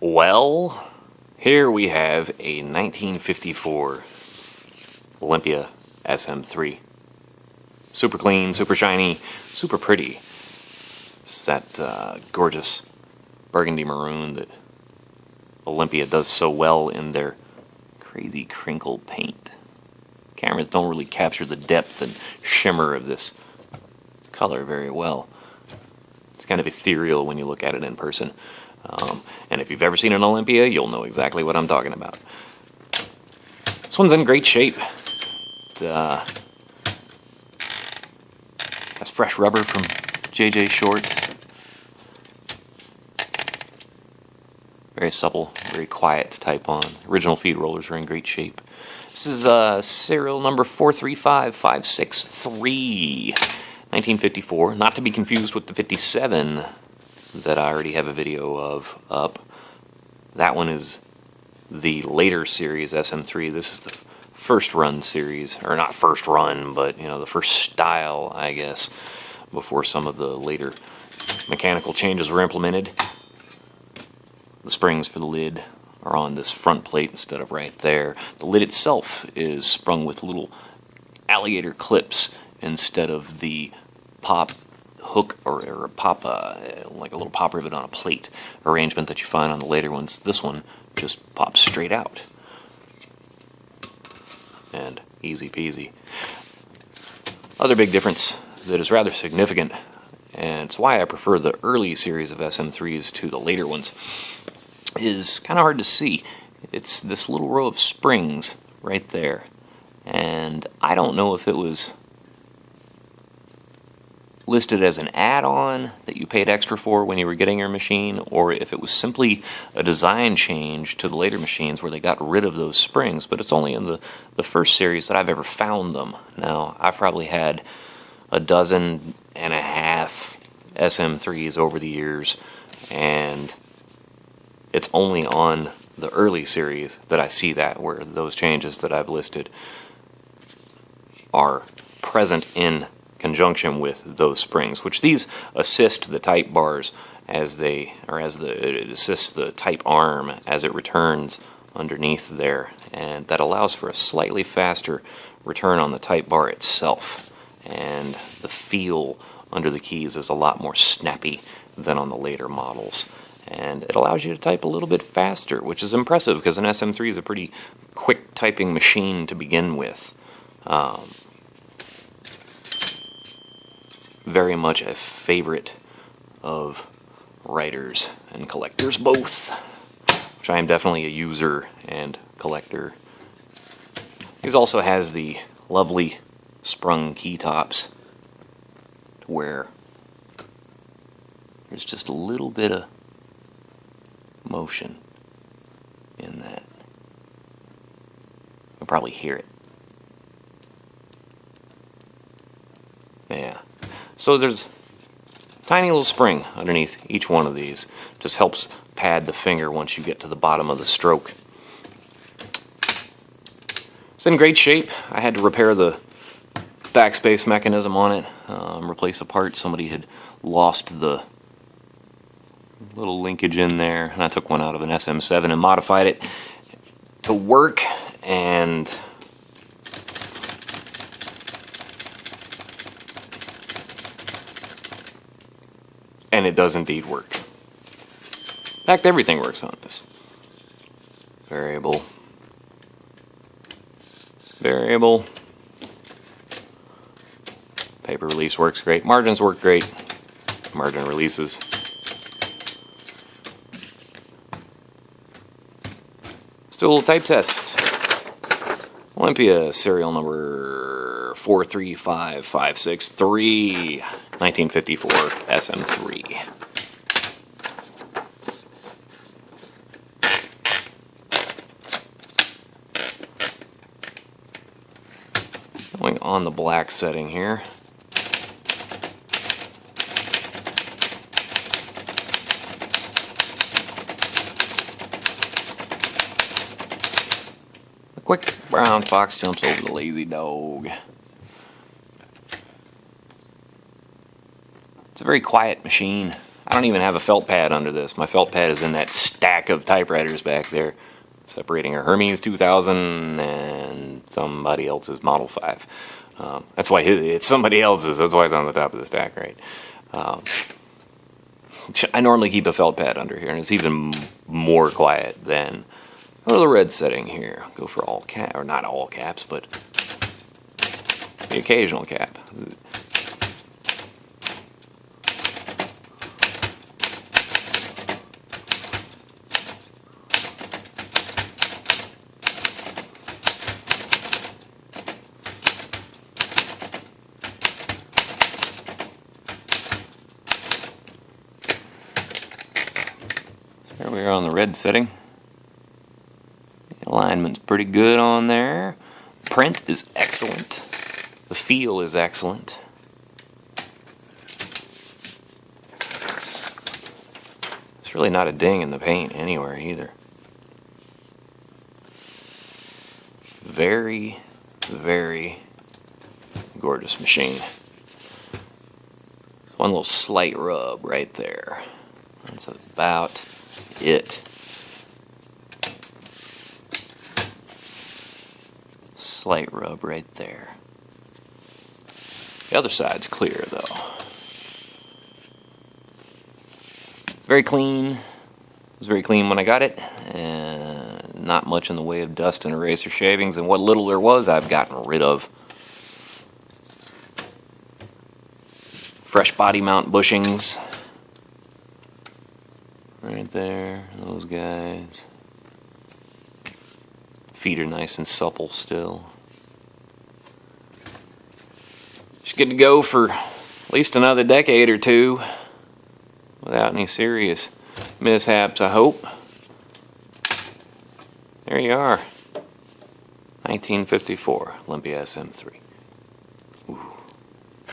Well, here we have a 1954 Olympia SM3. Super clean, super shiny, super pretty. It's that gorgeous burgundy maroon that Olympia does so well in their crazy crinkled paint. Cameras don't really capture the depth and shimmer of this color very well. It's kind of ethereal when you look at it in person. And if you've ever seen an Olympia, you'll know exactly what I'm talking about. This one's in great shape. It has fresh rubber from JJ Shorts. Very supple, very quiet to type on. Original feed rollers are in great shape. This is serial number 435563, 1954. Not to be confused with the 57 that I already have a video of up. That one is the later series SM3. This is the first run series, or not first run, but the first style, I guess, before some of the later mechanical changes were implemented. The springs for the lid are on this front plate instead of right there. The lid itself is sprung with little alligator clips instead of the pop hook or a pop, like a little pop rivet on a plate arrangement that you find on the later ones. This one just pops straight out. And easy peasy. Other big difference that is rather significant, and it's why I prefer the early series of SM3s to the later ones, is kind of hard to see. It's this little row of springs right there. And I don't know if it was listed as an add-on that you paid extra for when you were getting your machine, or if it was simply a design change to the later machines where they got rid of those springs. But it's only in the first series that I've ever found them. Now, I've probably had 12.5 SM3s over the years, and it's only on the early series that I see that, where those changes that I've listed are present in conjunction with those springs, which these assist the type bars it assists the type arm as it returns underneath there, and that allows for a slightly faster return on the type bar itself, and the feel under the keys is a lot more snappy than on the later models, and it allows you to type a little bit faster, which is impressive because an SM3 is a pretty quick typing machine to begin with. Very much a favorite of writers and collectors both, which I am definitely a user and collector. This also has the lovely sprung key tops, where there's just a little bit of motion in that. You'll probably hear it. Yeah. So there's a tiny little spring underneath each one of these. Just helps pad the finger once you get to the bottom of the stroke. It's in great shape. I had to repair the backspace mechanism on it, replace a part. Somebody had lost the little linkage in there, and I took one out of an SM7 and modified it to work, and it does indeed work. In fact, everything works on this. Variable. Paper release works great. Margins work great. Margin releases. Let's do a little type test. Olympia serial number 435563, 1954 SM3. Going on the black setting here. The quick brown fox jumps over the lazy dog. It's a very quiet machine. don't even have a felt pad under this. My felt pad is in that stack of typewriters back there, separating a Hermes 2000 and somebody else's Model 5. That's why it's somebody else's. That's why it's on the top of the stack, right? I normally keep a felt pad under here, and it's even more quiet than. Go to the red setting here. Go for all cap, or not all caps, but the occasional cap. So here we are on the red setting. Alignment's pretty good on there. Print is excellent. The feel is excellent. There's really not a ding in the paint anywhere either. Very, very gorgeous machine. One little slight rub right there. That's about it. Slight rub right there. The other side's clear though. Very clean. It was very clean when I got it, and not much in the way of dust and eraser shavings, and what little there was I've gotten rid of. Fresh body mount bushings right there, those guys. Feet are nice and supple still. Should get to go for at least another decade or two without any serious mishaps, I hope. There you are. 1954 Olympia SM3.